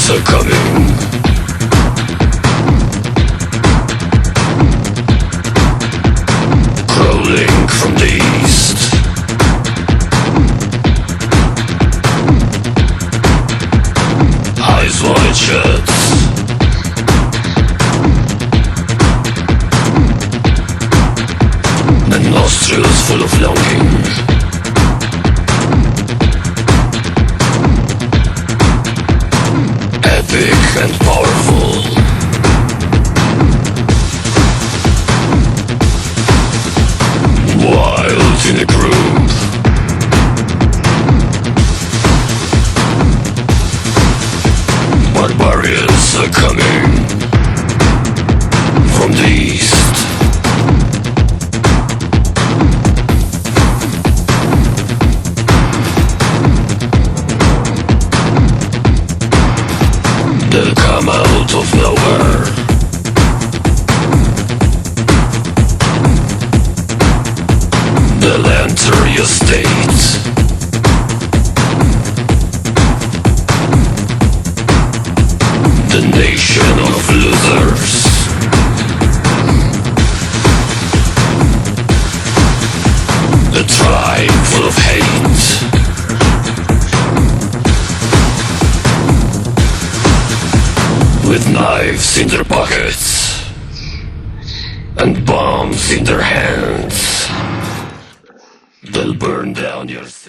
barbarians are coming. Crawling from the east. Eyes wide shut. And nostrils full of longing. Epic and powerful. Wild in a group. Barbarians are coming from the east. They'll come out of nowhere. They'll enter your state. The nation of losers. A tribe full of hate. With knives in their pockets and bombs in their hands, they'll burn down your city.